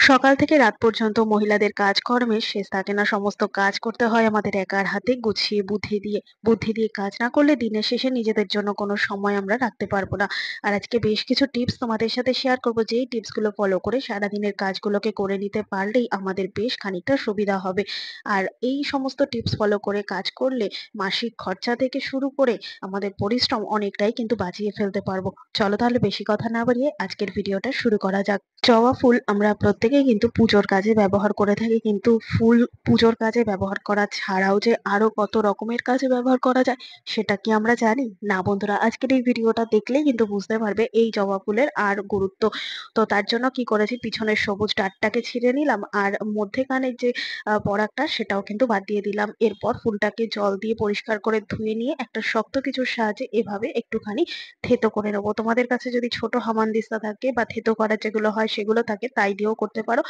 সকাল থেকে রাত পর্যন্ত মহিলাদের কাজকর্মের শেষ থাকে না। সমস্ত কাজ করতে হয় আমাদের একার হাতে, গুছিয়ে বুদ্ধি দিয়ে কাজ না করলে দিনের শেষে নিজেদের জন্য কোনো সময় আমরা রাখতে পারবো না। আর আজকে বেশ কিছু টিপস তোমাদের সাথে শেয়ার করবো, যেই টিপস গুলো ফলো করে সারাদিনের কাজগুলোকে করে নিতে পারলেই আমাদের বেশ খানিকটা সুবিধা হবে। আর এই সমস্ত টিপস ফলো করে কাজ করলে মাসিক খরচা থেকে শুরু করে আমাদের পরিশ্রম অনেকটাই কিন্তু বাঁচিয়ে ফেলতে পারবো। চলো তাহলে বেশি কথা না বাড়িয়ে আজকের ভিডিওটা শুরু করা যাক। জবা ফুল আমরা প্রত্যেকেই কিন্তু পুজোর কাজে ব্যবহার করে থাকি, কিন্তু ফুল পুজোর কাজে ব্যবহার করা ছাড়াও যে আরো কত রকমের কাজে ব্যবহার করা যায় সেটা কি আমরা জানি? না বন্ধুরা, আজকের এই ভিডিওটা দেখলেই কিন্তু বুঝতে পারবে এই জবা ফুলের আর গুরুত্ব। তো তার জন্য কি করেছি, পিছনের সবুজ ডাঁটটাকে ছিঁড়ে নিলাম আর মধ্যেখানের যে পরাগটা সেটাও কিন্তু বাদ দিয়ে দিলাম। এরপর ফুলটাকে জল দিয়ে পরিষ্কার করে ধুয়ে নিয়ে একটা শক্ত কিছুর সাহায্যে এভাবে একটুখানি থেতো করে নেবো। তোমাদের কাছে যদি ছোট হামানদিস্তা থাকে বা থেতো করার যেগুলো হয় সেগুলো থাকে, তাই দিয়েও করতে পারো।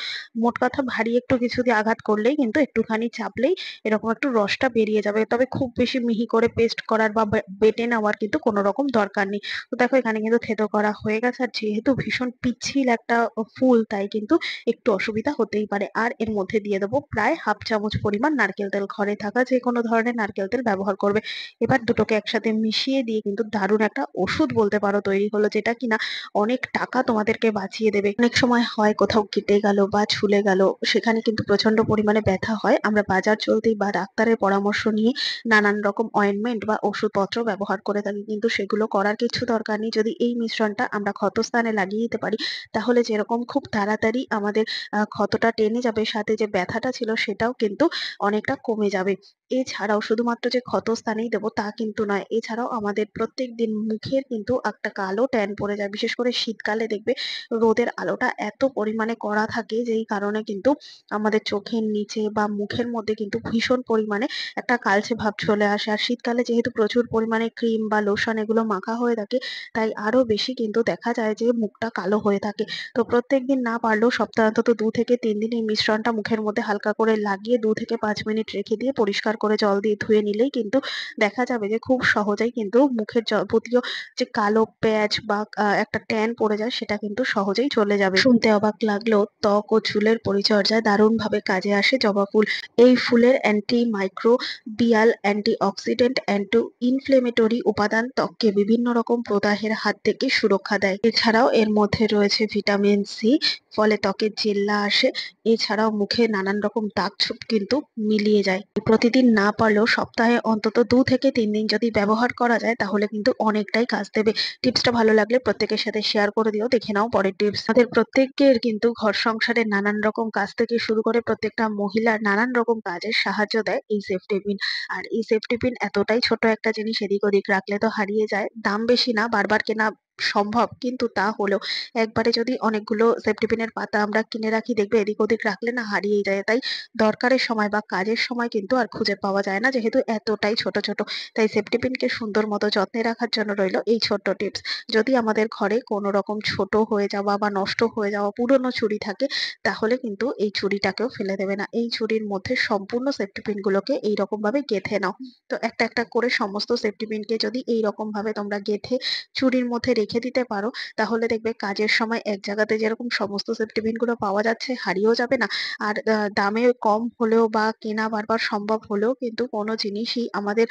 মোট কথা ভারী একটু কিছু দিয়ে আঘাত করলেই কিন্তু একটুখানি চাপলেই এরকম একটু রসটা বেরিয়ে যাবে। তবে খুব বেশি মিহি করে পেস্ট করার বা বেটে নেওয়ার কিন্তু কোনো রকম দরকার নেই। তো দেখো এখানে কিন্তু থেতো করা হয়ে গেছে। আর যেহেতু ভীষণ পিচ্ছিল একটা ফুল, তাই কিন্তু একটু অসুবিধা হতেই পারে। আর এর মধ্যে দিয়ে দেবো প্রায় হাফ চামচ পরিমাণ নারকেল তেল। ঘরে থাকা যে কোনো ধরনের নারকেল তেল ব্যবহার করবে। এবার দুটোকে একসাথে মিশিয়ে দিয়ে কিন্তু দারুণ একটা ওষুধ বলতে পারো তৈরি হলো, যেটা কিনা অনেক টাকা তোমাদেরকে বাঁচিয়ে দেবে। অনেক সময় হয় কোথাও কেটে গেল বা ছুলে গেল, সেখানে কিন্তু প্রচন্ড পরিমাণে ব্যথা হয়। আমরা বাজার চলতেই বা ডাক্তারের পরামর্শ নিয়ে নানান রকম অয়েন্টমেন্ট বা ওষুধপত্র ব্যবহার করে থাকি, কিন্তু সেগুলো করার কিছু দরকার নেই। যদি এই মিশ্রণটা আমরা ক্ষতস্থানে লাগিয়ে দিতে পারি, তাহলে যেরকম খুব তাড়াতাড়ি আমাদের ক্ষতটা টেনে যাবে, সাথে যে ব্যথাটা ছিল সেটাও কিন্তু অনেকটা কমে যাবে। এছাড়াও শুধুমাত্র যে ক্ষতস্থানেই দেবো তা কিন্তু নয়, এছাড়াও আমাদের প্রত্যেকদিন মুখের কিন্তু একটা কালো ট্যান পড়ে যায়। বিশেষ করে শীতকালে দেখবে রোদের আলোটা এত পরিমাণে কড়া থাকে, যেই কারণে কিন্তু আমাদের চোখের নিচে বা মুখের মধ্যে কিন্তু ভীষণ পরিমাণে একটা কালচে ভাব চলে আসে। আর শীতকালে যেহেতু প্রচুর পরিমাণে ক্রিম বা লোশন এগুলো মাখা হয়ে থাকে, তাই আরো বেশি কিন্তু দেখা যায় যে মুখটা কালো হয়ে থাকে। তো প্রত্যেকদিন না পারলেও সপ্তাহে অন্তত 2 থেকে 3 দিন এই মিশ্রণটা মুখের মধ্যে হালকা করে লাগিয়ে 2 থেকে 5 মিনিট রেখে দিয়ে পরিষ্কার করে জল দিয়ে ধুয়ে নিলেই কিন্তু দেখা যাবে যে খুব সহজেই কিন্তু মুখের যাবতীয় যে কালো প্যাচ বা একটা ট্যান পড়ে যায় সেটা কিন্তু সহজেই চলে যাবে। শুনতে অবাক লাগলেও ত্বক ও চুলের পরিচর্যায় দারুণভাবে কাজে আসে জবা ফুল। এই ফুলের anti microbial, anti oxidant, anti inflammatory উপাদান ত্বককে বিভিন্ন রকম প্রদাহের হাত থেকে সুরক্ষা দেয়। এছাড়াও এর মধ্যে রয়েছে ভিটামিন সি, ফলে ত্বকের জেল্লা আসে। এছাড়াও মুখে নানান রকম দাগ ছোপ কিন্তু মিলিয়ে যায়। প্রতিদিন না পারলেও সপ্তাহে অন্তত 2 থেকে 3 দিন যদি ব্যবহার করা যায়, তাহলে কিন্তু অনেকটাই কাজ দেবে। টিপসটা ভালো লাগলে প্রত্যেকের সাথে শেয়ার করে দিও। দেখে নাও পরের টিপস। আমাদের প্রত্যেকের কিন্তু ঘর সংসারে নানান রকম কাজ থেকে শুরু করে প্রত্যেকটা মহিলার নানান রকম কাজের সাহায্য দেয় এই সেফটি পিন। আর এই সেফটি পিন এতটাই ছোট একটা জিনিস, এদিক ওদিক রাখলে তো হারিয়ে যায়। দাম বেশি না, বারবার কেনা সম্ভব, কিন্তু তা হলেও একবারে যদি অনেকগুলো সেফটি পিনের পাতা আমরা কিনে রাখি, দেখবে এদিক ওদিক রাখলে না হারিয়ে যায়। তাই দরকারের সময় বা কাজের সময় কিন্তু আর খুঁজে পাওয়া যায় না, যেহেতু এতটাই ছোট ছোট। তাই সেফটি পিনকে সুন্দর মতো যত্নে রাখার জন্য রইলো এই ছোট্ট টিপস। যদি আমাদের ঘরে কোনো রকম ছোট হয়ে যাওয়া বা নষ্ট হয়ে যাওয়া পুরনো ছুরি থাকে, তাহলে কিন্তু এই ছুরিটাকেও ফেলে দেবে না। এই ছুরির মধ্যে সম্পূর্ণ সেফটি পিন গুলোকে এইরকম ভাবে গেঁথে নাও। তো একটা একটা করে সমস্ত সেফটি পিনকে যদি এইরকম ভাবে তোমরা গেঁথে চুরির মধ্যে রেখে দিতে পারো, তাহলে দেখবে কাজের সময় এক জায়গাতে যেরকম সমস্ত সেফটি পিন গুলো পাওয়া যাচ্ছে, হারিয়েও যাবে না। আর দামে কম হলেও বা কেনা বারবার সম্ভব হলেও কিন্তু কোনো জিনিসই আমাদের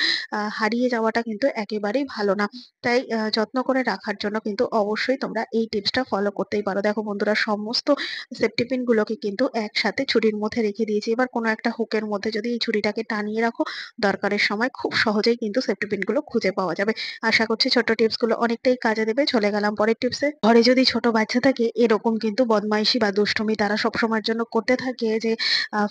হারিয়ে যাওয়াটা কিন্তু একেবারেই ভালো না। তাই যত্ন করে রাখার জন্য কিন্তু অবশ্যই তোমরা এই টিপসটা ফলো করতেই পারো। দেখো বন্ধুরা, সমস্ত সেফটি পিন গুলোকে কিন্তু একসাথে ছুরির মধ্যে রেখে দিয়েছি। এবার কোনো একটা হুকের মধ্যে যদি এই ছুরিটাকে টানিয়ে রাখো, দরকারের সময় খুব সহজেই কিন্তু সেফটি পিন গুলো খুঁজে পাওয়া যাবে। আশা করছি ছোট্ট টিপস গুলো অনেকটাই কাজে দেবে। চলে গেলাম পরের টিপসে। ঘরে যদি ছোট বাচ্চা থাকে, এরকম কিন্তু বদমাইশি বা দুষ্টুমি তারা সবসময়ের জন্য করতে থাকে যে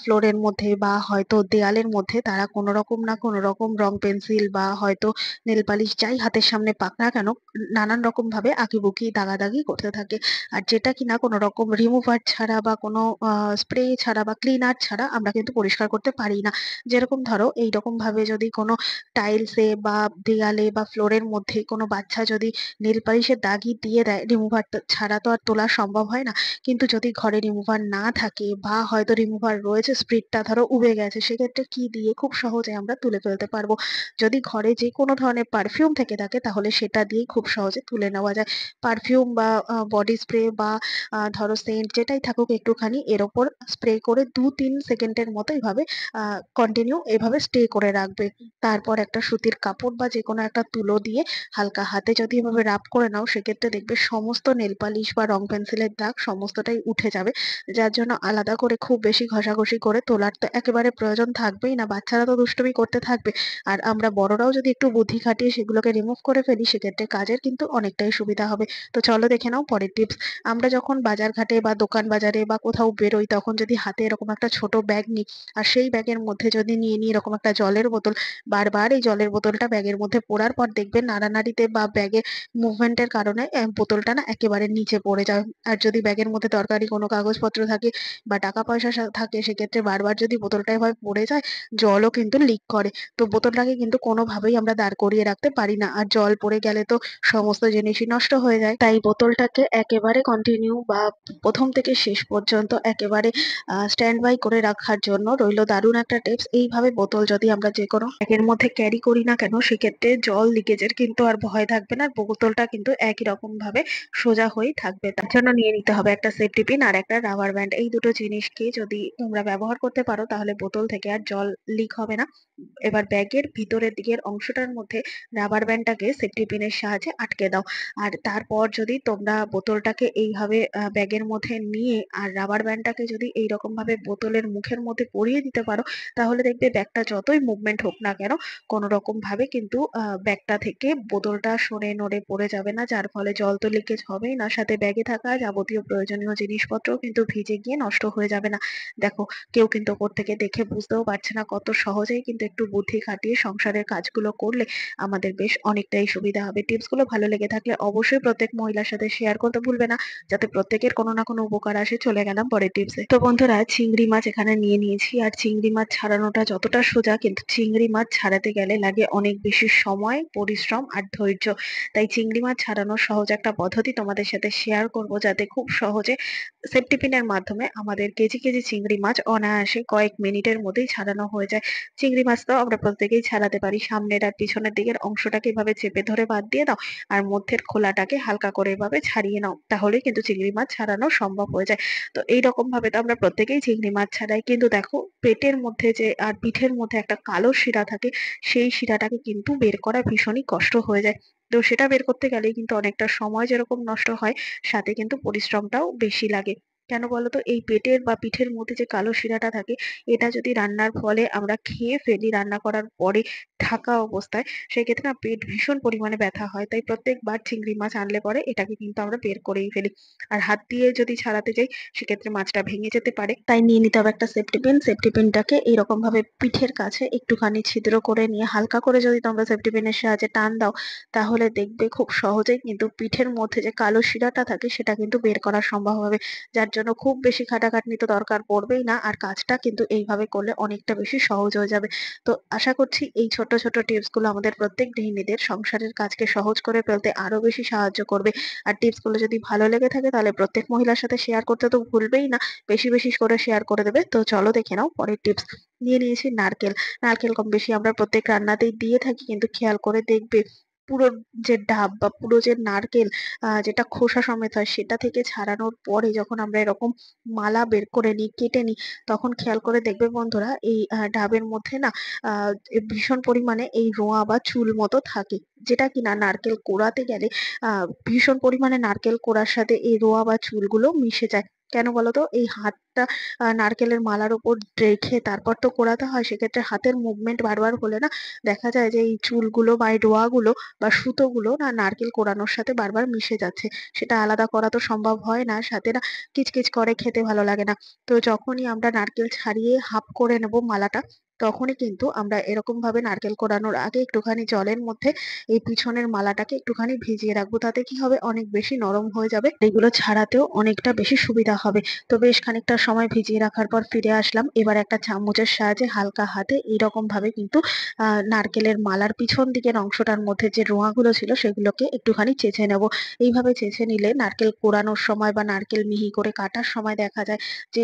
ফ্লোরের মধ্যে বা হয়তো দেয়ালের মধ্যে তারা কোনো রকম না কোনো রকম রং পেন্সিল বা হয়তো নেল পালিশ যাই হাতের সামনে পাক না কেন, নানান রকম ভাবে আঁকিবুকি দাগাদাগি করতে থাকে। আর যেটা কিনা কোনো রকম রিমুভার ছাড়া বা কোনো স্প্রে ছাড়া বা ক্লিনার ছাড়া আমরা কিন্তু পরিষ্কার করতে পারি না। যেরকম ধরো এইরকম ভাবে যদি কোনো টাইলসে বা দেয়ালে বা ফ্লোরের মধ্যে কোনো বাচ্চা যদি নেল পালিশ পলিশের দাগই দিয়ে দেয়, রিমুভার ছাড়া তো আর তোলা সম্ভব হয় না। কিন্তু যদি ঘরে রিমুভার না থাকে বা হয়তো রিমুভার রয়েছে, স্প্রিডটা ধরো উবে গেছে, সেক্ষেত্রে কি দিয়ে খুব সহজে আমরা তুলে ফেলতে পারবো। যদি ঘরে যে কোনো ধরনের পারফিউম থেকে থাকে তাহলে সেটা দিয়েই খুব সহজে তুলে নেওয়া যায়। পারফিউম বা বডি স্প্রে বা ধরো সেন্ট যেটাই থাকুক, একটুখানি এর ওপর স্প্রে করে ২-৩ সেকেন্ডের মতো এভাবে কন্টিনিউ এভাবে স্টে করে রাখবে। তারপর একটা সুতির কাপড় বা যেকোনো একটা তুলো দিয়ে হালকা হাতে যদি এভাবে রাব করে নাও, সেক্ষেত্রে দেখবে সমস্ত নেল পালিশ বা রং পেন্সিলের দাগ সমস্তটাই উঠে যাবে। যার জন্য আলাদা করে খুব বেশি ঘষাঘষি করে তোলার তো একেবারে প্রয়োজন থাকবেই না। বাচ্চারা তো দুষ্টুমি করতে থাকবে। আর আমরা বড়রাও যদি একটু বুদ্ধি খাটিয়ে সেগুলোকে রিমুভ করে ফেলি, সেক্ষেত্রে কাজের কিন্তু অনেকটাই সুবিধা হবে। তো চলো দেখে নাও পরের টিপস। আমরা যখন বাজার ঘাটে বা দোকান বাজারে বা কোথাও বেরোই, তখন যদি হাতে এরকম একটা ছোট ব্যাগ নিই, আর সেই ব্যাগের মধ্যে যদি নিয়ে নিই এরকম একটা জলের বোতল, বারবার এই জলের বোতলটা ব্যাগের মধ্যে পড়ার পর দেখবেন নাড়ানাড়িতে বা ব্যাগের মুভমেন্টের কারণে বোতলটা না একেবারে নিচে পড়ে যায়। আর যদি ব্যাগের মধ্যে দরকারি কোনো কাগজপত্র থাকে বা টাকা পয়সা থাকে, সেক্ষেত্রে বারবার যদি বোতলটা এভাবে পড়ে যায়, জলও কিন্তু লিক করে। তো বোতলটাকে কিন্তু কোনোভাবেই আমরা দাঁড় করিয়ে রাখতে পারি না, আর জল পড়ে গেলে তো সমস্ত জিনিসই নষ্ট হয়ে যায়। তাই বোতলটাকে একেবারে কন্টিনিউ বা প্রথম থেকে শেষ পর্যন্ত একেবারে স্ট্যান্ড বাই করে রাখার জন্য রইলো দারুণ একটা টিপস। এইভাবে বোতল যদি আমরা যে কোনো ব্যাগের মধ্যে ক্যারি করি না কেন, সেক্ষেত্রে জল লিকেজের কিন্তু আর ভয় থাকবে না, আর বোতলটা কিন্তু একই রকম ভাবে সোজা হয়েই থাকবে। তার জন্য নিয়ে নিতে হবে একটা সেফটি পিন আর একটা রাবার ব্যান্ড। এই দুটো জিনিসকে যদি তোমরা ব্যবহার করতে পারো, তাহলে বোতল থেকে আর জল লিক হবে না। এবার ব্যাগের ভিতরের দিকের অংশটার মধ্যে রাবার ব্যান্ডটাকে সেফটি পিনের সাহায্যে আটকে দাও। আর তারপর যদি তোমরা বোতলটাকে এইভাবে ব্যাগের মধ্যে নিয়ে আর রাবার ব্যান্ডটাকে যদি এইরকম ভাবে বোতলের মুখের মধ্যে পরিয়ে দিতে পারো, তাহলে দেখবে ব্যাগটা যতই মুভমেন্ট হোক না কেন, কোনো রকম ভাবে কিন্তু ব্যাগটা থেকে বোতলটা সরে নড়ে পড়ে যাবে না। যার ফলে জল তো লিকেজ হবেই না, সাথে ব্যাগে থাকা যাবতীয় প্রয়োজনীয় জিনিসপত্র কিন্তু ভিজে গিয়ে নষ্ট হয়ে যাবে না। দেখো, কেউ কিন্তু ওপর থেকে দেখে বুঝতেও পারছে না, কত সহজেই কিন্তু একটু বুদ্ধি খাটিয়ে সংসারের কাজগুলো করলে আমাদের বেশ অনেকটাই সুবিধা হবে। টিপস গুলো ভালো লেগে থাকলে অবশ্যই প্রত্যেক মহিলার সাথে শেয়ার করতে ভুলবে না, যাতে প্রত্যেকের কোনো না কোনো উপকার আসে। চলে গেলাম পরের টিপসে। তো বন্ধুরা, চিংড়ি মাছ এখানে নিয়ে নিয়েছি। আর চিংড়ি মাছ ছাড়ানোটা যতটা সোজা, কিন্তু চিংড়ি মাছ ছাড়াতে গেলে লাগে অনেক বেশি সময়, পরিশ্রম আর ধৈর্য। তাই চিংড়ি মাছ ছাড়ানোর সহজ একটা পদ্ধতি তোমাদের সাথে শেয়ার করব, যাতে খুব সহজে সেফটি পিনের মাধ্যমে আমাদের কেজি কেজি চিংড়ি মাছ অনায়াসে কয়েক মিনিটের মধ্যেই ছাড়ানো হয়ে যায়। চিংড়ি মাছ তো আমরা প্রত্যেকেই ছাড়াতে পারি। সামনের আর পিছনের দিকের অংশটাকে এভাবে চেপে ধরে বাদ দিয়ে দাও, আর মধ্যের খোলাটাকে হালকা করে এভাবে ছাড়িয়ে নাও, তাহলেই কিন্তু চিংড়ি মাছ ছাড়ানো সম্ভব হয়ে যায়। তো এইরকম ভাবে তো আমরা প্রত্যেকেই চিংড়ি মাছ ছাড়াই, কিন্তু দেখো, পেটের মধ্যে যে আর পিঠের মধ্যে একটা কালো শিরা থাকে, সেই শিরাটাকে কিন্তু বের করা ভীষণই কষ্ট হয়ে যায়। তো সেটা বের করতে গেলেই কিন্তু অনেকটা সময় যেরকম নষ্ট হয়, সাথে কিন্তু পরিশ্রমটাও বেশি লাগে। কেন বলতো? এই পেটের বা পিঠের মধ্যে যে কালো শিরাটা থাকে, এটা যদি রান্নার ফলে আমরা খেয়ে ফেলি, রান্না করার পরে থাকা অবস্থায়, সেক্ষেত্রে না পেট ভীষণ পরিমাণে ব্যথা হয়। তাই প্রত্যেকবার চিংড়ি মাছ আনলে পরে এটাকে কিন্তু আমরা বের করেই ফেলি। আর হাত দিয়ে যদি ছাড়াতে যাই, সেক্ষেত্রে মাছটা ভেঙে যেতে পারে। তাই নিয়ে নিতে হবে একটা সেফটি পিন। সেফটি পিনটাকে এইরকম ভাবে পিঠের কাছে একটুখানি ছিদ্র করে নিয়ে হালকা করে যদি তোমরা সেফটি পিনের সাহায্যে টান দাও, তাহলে দেখবে খুব সহজেই কিন্তু পিঠের মধ্যে যে কালো শিরাটা থাকে সেটা কিন্তু বের করা সম্ভব হবে। যার জন্য খুব বেশি খাটাখাটনি তো দরকার পড়বেই না, আর কাজটা কিন্তু এইভাবে করলে অনেকটা বেশি সহজ হয়ে যাবে। তো আশা করছি এই ছোট ছোট টিপস গুলো আমাদের প্রত্যেক গৃহিণীদের সংসারের কাজকে সহজ করে ফেলতে আরো বেশি সাহায্য করবে। আর টিপস গুলো যদি ভালো লেগে থাকে, তাহলে প্রত্যেক মহিলার সাথে শেয়ার করতে তো ভুলবেই না, বেশি বেশি করে শেয়ার করে দেবে। তো চলো দেখে নাও পরের টিপস। নিয়ে নিয়েছি নারকেল। নারকেল কম বেশি আমরা প্রত্যেক রান্নাতেই দিয়ে থাকি, কিন্তু খেয়াল করে দেখবে পুরো যে ডাব বা পুরো যে নারকেল, যেটা খোসা সমেত হয়, সেটা থেকে ছাড়ানোর পরে যখন আমরা এরকম মালা বের করে নিই, কেটে নিই, তখন খেয়াল করে দেখবে বন্ধুরা, এই ডাবের মধ্যে না ভীষণ পরিমাণে এই রোঁয়া বা চুল মতো থাকে, যেটা কিনা নারকেল কোড়াতে গেলে ভীষণ পরিমাণে নারকেল কোড়ার সাথে এই রোঁয়া বা চুলগুলো মিশে যায়। কেন বলতো? এই হাতটা নারকেলের মালার উপর রেখে তারপর তো কোড়াতে হয়, সেক্ষেত্রে হাতের মুভমেন্ট বারবার হলে না দেখা যায় যে এই চুলগুলো বা এই ডোয়াগুলো বা সুতোগুলো না নারকেল কোড়ানোর সাথে বারবার মিশে যাচ্ছে। সেটা আলাদা করা তো সম্ভব হয় না, সাথে না কিচকিচ করে, খেতে ভালো লাগে না। তো যখনই আমরা নারকেল ছাড়িয়ে হাফ করে নেব মালাটা, তখনই কিন্তু আমরা এরকমভাবে নারকেল কোড়ানোর আগে একটুখানি জলের মধ্যে এই পিছনের মালাটাকে একটুখানি ভিজিয়ে রাখবো। তাতে কি হবে, অনেক বেশি নরম হয়ে যাবে। এগুলো ছাড়াতেও অনেকটা বেশি সুবিধা হবে। তো বেশ খানিকটা সময় ভিজিয়ে রাখার পর ফিরে আসলাম। এবার একটা চামচের সাহায্যে হালকা হাতে এইরকম ভাবে কিন্তু নারকেলের মালার পিছন দিকের অংশটার মধ্যে যে রোঁয়াগুলো ছিল সেগুলোকে একটুখানি চেঁচে নেব। এইভাবে চেঁচে নিলে নারকেল কোড়ানোর সময় বা নারকেল মিহি করে কাটার সময় দেখা যায় যে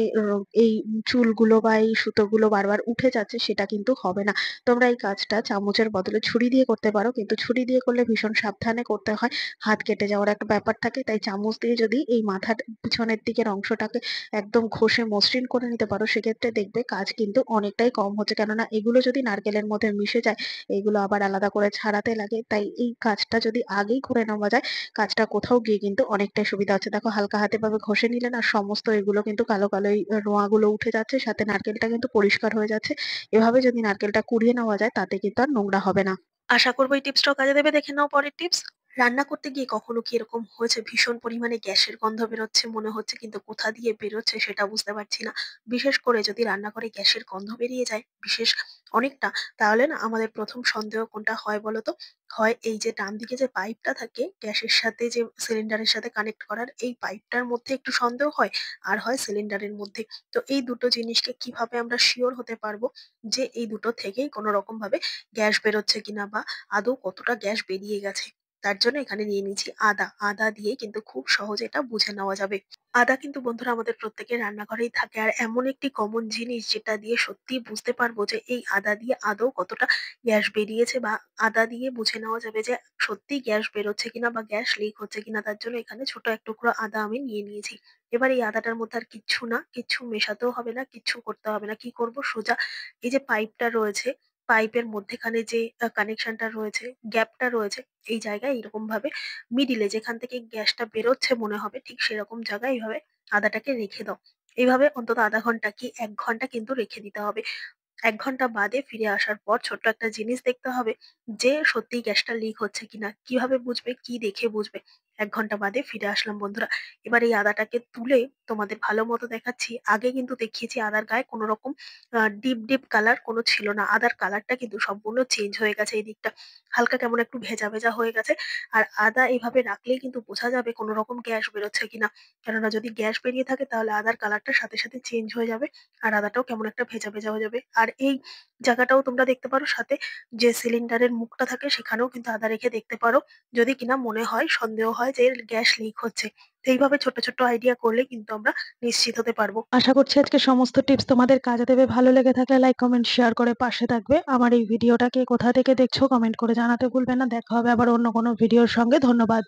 এই চুলগুলো বা এই সুতোগুলো বারবার উঠে যাচ্ছে, সেটা কিন্তু হবে না। তোমরা এই কাজটা চামচের বদলে ছুরি দিয়ে করতে পারো, কিন্তু ছুরি দিয়ে করলে ভীষণ সাবধানে করতে হয়, হাত কেটে যাওয়ার একটা ব্যাপার থাকে। তাই চামচ দিয়ে যদি এই মাথার পিছনের দিকের অংশটাকে একদম ঘষে মসৃণ করে নিতে পারো, সেক্ষেত্রে দেখবে কাজ কিন্তু অনেকটাই কম হচ্ছে। কেননা এগুলো যদি নারকেলের মধ্যে মিশে যায়, এগুলো আবার আলাদা করে ছাড়াতে লাগে। তাই এই কাজটা যদি আগেই করে নেওয়া যায়, কাজটা কোথাও গিয়ে কিন্তু অনেকটাই সুবিধা হচ্ছে। দেখো হালকা হাতে ভাবে ঘষে নিলেন আর সমস্ত এগুলো কিন্তু কালো কালো এই রোঁয়াগুলো উঠে যাচ্ছে, সাথে নারকেলটা কিন্তু পরিষ্কার হয়ে যাচ্ছে। এভাবে যদি নারকেলটা কুড়িয়ে নেওয়া যায়, তাতে কিন্তু আর নোংরা হবে না। আশা করবো এই টিপসটাও কাজে দেবে। দেখে নাও পরের টিপস। রান্না করতে গিয়ে কখনো কি এরকম হয়েছে ভীষণ পরিমাণে গ্যাসের গন্ধ বেরোচ্ছে মনে হচ্ছে, কিন্তু কোথা দিয়ে বেরোচ্ছে সেটা বুঝতে পারছি না। বিশেষ করে যদি রান্নাঘরে গ্যাসের গন্ধ বেরিয়ে যায় অনেকটা, তাহলে না আমাদের প্রথম সন্দেহ কোনটা হয় বলো তো? হয় এই যে ডান দিকে যে পাইপটা থাকে গ্যাসের সাথে, যে সিলিন্ডারের সাথে কানেক্ট করার, এই পাইপটার মধ্যে একটু সন্দেহ হয়, আর হয় সিলিন্ডারের মধ্যে। তো এই দুটো জিনিসকে কিভাবে আমরা শিওর হতে পারবো যে এই দুটো থেকেই কোনো রকম ভাবে গ্যাস বেরোচ্ছে কিনা, বা আদৌ কতটা গ্যাস বেরিয়ে গেছে? তার জন্য এখানে নিয়ে নিয়েছি আদা। আদা দিয়ে কিন্তু খুব সহজে এটা বুঝে নেওয়া যাবে। আদা কিন্তু বন্ধুরা আমাদের প্রত্যেকের রান্নাঘরেই থাকে, আর এমন একটি কমন জিনিস যেটা দিয়ে সত্যিই বুঝতে পারবো যে এই আদা দিয়ে আদৌ কতটা গ্যাস বেরিয়েছে, বা আদা দিয়ে বুঝে নেওয়া যাবে যে সত্যিই গ্যাস বেরোচ্ছে কিনা বা গ্যাস লিক হচ্ছে কিনা। তার জন্য এখানে ছোট এক টুকরো আদা আমি নিয়ে নিয়েছি। এবার এই আদাটার মধ্যে আর কিচ্ছু না, কিচ্ছু মেশাতেও হবে না, কিচ্ছু করতে হবে না। কি করব, সোজা এই যে পাইপটা রয়েছে, পাইপের মধ্যেখানে যে কানেকশনটা রয়েছে, গ্যাপটা রয়েছে, এই জায়গায় এরকম ভাবে মিডিলে যেখান থেকে গ্যাসটা বেরোচ্ছে মনে হবে, ঠিক সেরকম জায়গায় এইভাবে আদাটাকে রেখে দাও। এইভাবে অন্তত ০.৫ ঘন্টা কি ১ ঘন্টা কিন্তু রেখে দিতে হবে। ১ ঘন্টা বাদে ফিরে আসার পর ছোট্ট একটা জিনিস দেখতে হবে যে সত্যিই গ্যাসটা লিক হচ্ছে কিনা। কিভাবে বুঝবে? কি দেখে বুঝবে? ১ ঘন্টা বাদে ফিরে আসলাম বন্ধুরা। এবার এই আদাটাকে তুলে তোমাদের ভালো মতো দেখাচ্ছি। আগে কিন্তু দেখিয়েছি আদার গায়ে কোনো রকম ডিপ কালার কোনো ছিল না। আদার কালারটা কিন্তু সম্পূর্ণ চেঞ্জ হয়ে গেছে এই দিকটা। হালকা কেমন একটু ভেজা হয়ে গেছে। আর আদা এভাবে রাখলেই কিন্তু বোঝা যাবে কোনো রকম গ্যাস বেরোচ্ছে কিনা। কেননা যদি গ্যাস বেরিয়ে থাকে তাহলে আদার কালারটা সাথে চেঞ্জ হয়ে যাবে। আর আদাটাও কেমন একটা ভেজা হয়ে যাবে। আর এই জায়গাটাও তোমরা দেখতে পারো, সাথে যে সিলিন্ডারের মুখটা থাকে সেখানেও কিন্তু আদা রেখে দেখতে পারো। যদি কিনা মনে হয়, সন্দেহ হয় যে গ্যাস লিক হচ্ছে। তো এইভাবে ছোট্ট আইডিয়া করলে কিন্তু আমরা নিশ্চিত হতে পারবো। আশা করছি আজকে সমস্ত টিপস তোমাদের কাজে দেবে। ভালো লেগে থাকলে লাইক, কমেন্ট, শেয়ার করে পাশে থাকবে। আমার এই ভিডিওটাকে কোথা থেকে দেখছো কমেন্ট করে জানাতে ভুলবে না। দেখা হবে আবার অন্য কোনো ভিডিওর সঙ্গে। ধন্যবাদ।